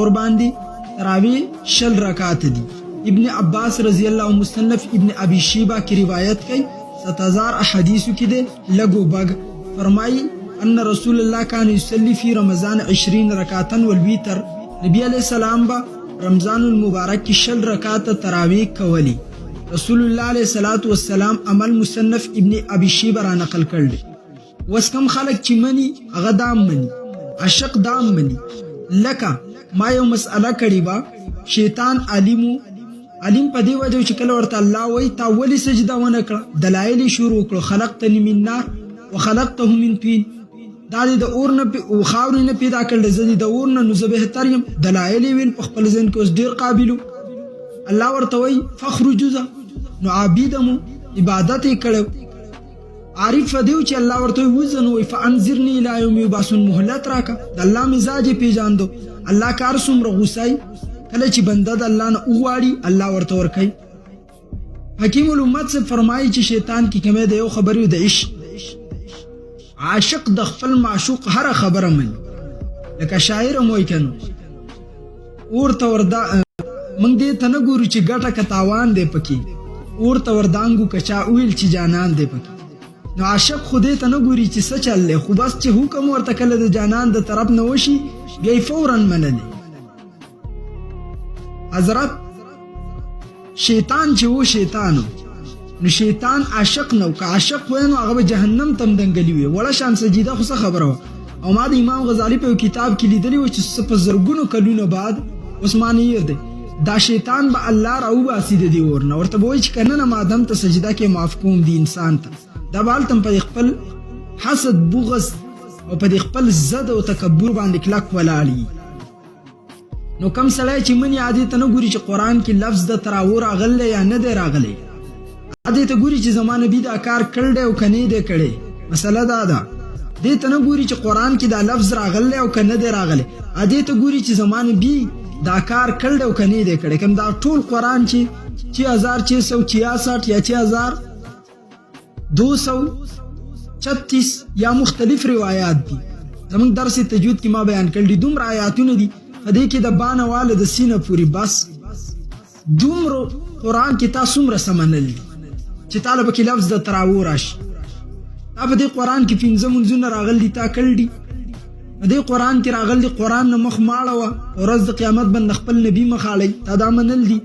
ظهر باندې تراوی 60 رکعات دي. ابن عباس رضی الله مصنف ابن ابي شيبه کی روایت کوي 7000 احادیث کې ده لګو بغ فرمایي ان رسول الله كان يصلي في رمضان 20 ركعه والوتر. نبی علیہ السلام با رمضان المبارک کی 60 رکعات تراویح کولی. رسول الله علیہ الصلوۃ والسلام عمل مصنف ابن ابي شيبه را نقل کړل. وسکم خلق چې منی هغه دام منی عاشق دام منی. لکه ما یو مسأله کړي با شیطان علیم په دی وجه چې کله ورته الله وای تا ولی سجده ونه کړه دلایل شروع کړو خلقتنی من نار وخلقته من طين. دا د اور نه او خاور نه پیدا کړل زدي د اور نه نو زه بهتر یم دلایل ویل په خپل ځین کې اوس ډیر قابلو. الله ورته وای فخرجوا نو عابدمو عبادت کړو. عارف دیو چې الله ورته وزن وای فانذرنی الى يوم يبعثون مهلت راکا د الله مزاج پیژاندو. الله کار څومره غوسای کله چې بنده د الله نه وغواړي الله ورته ورکوي. حکیم الامت سے فرمایي چې شیطان کی کمی د یو خبرې د عشق عاشق د خپل معشوق هر خبره مني. لکه شاعر موي کنه ورته وردا موږ دې ته نه ګورو چې ګټه کتاوان دی پکې ورته وردانګو کچا ویل چې جانان دی پکې. نو عاشق خوده ته نه ګوري چې څه چل له خو بس چې حکم ورته کله د جانان د طرف نه وشي بیا فورا منلې. حضرت شیطان چې و شیطانو نو شیطان عاشق نو که عاشق وینو هغه به جهنم تم دنګلی وي ولا شان سجیده خو څه خبره. او ما د امام غزالی په کتاب کې لیدلی و چې په زرګونو کلونو بعد عثماني دی دا شیطان به الله راو باسي د دې ورنه ورته وای چې کنه نه مادم ته سجده کې معاف کوم دی انسان ته دا بالتم په خپل حسد بغض او په خپل زد او تکبر باندې کلک ولاړی. نو کم سړی چې منی عادي ته نه ګوري چې قران کې لفظ د تراور راغلی یا نه دی راغلی عادي ته ګوري چې زمانه بي دا کار کړل او کني دی کړي. مسله دا ده دې ته نه ګوري چې قران کې دا لفظ راغلی او کنه دی راغلی عادي ته ګوري چې زمانه بي دا کار کړل او کني دی کړي. کوم دا ټول قران چې 6666 یا 6236 یا مختلف روایات دي. زموږ درس تجوید کې ما بیان کړل دي دومره آیاتونه دي دې کې د بانه والد سینه پوری بس دومره قران کې تاسو مر سمنل چې طالب کې لفظ د تراور راشي. دا په دې قران کې پنځه منځونه راغلي تا کړل دي دې قران کې راغلي قران نه مخ ماړه و ورځ د قیامت بند خپل نبی مخالي تا دا منل دي.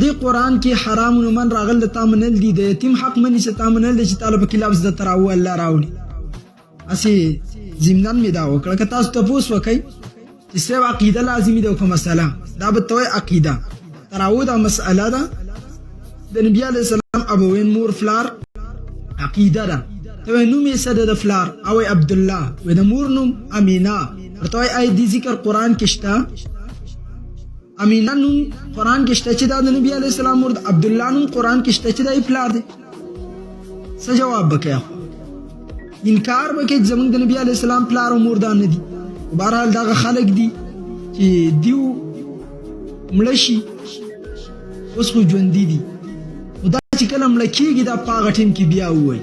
دې قران کې حرام نو من راغل تا منل دي د یتیم حق منی چې تا منل دي چې طالب کې لفظ د تراور الله راوړي. اسی زمنان می دا وکړه که تاسو ته پوس وکئ چې سیو عقیده لازمی ده کوم مسله دا به توي عقیده تراو دا مسأله ده د نبی علیہ السلام ابوین مور فلار عقیده ده ته نوم یې سده د فلار او عبد الله و د مور نوم امینا ورته ای دی ذکر قران کې شته امینا نوم قران کې شته چې د نبی علیہ السلام مور عبد الله نوم قران کې شته چې د فلار ده. څه جواب وکړه انکار وکړي زمونږ د نبی علیہ السلام فلار او مور دا نه دي. بهرحال دغه خلک دي چې دیو ملشي اوس خو ژوندي دي دا چې کله مړه کېږي دا په هغه ټیم کې بیا ووایي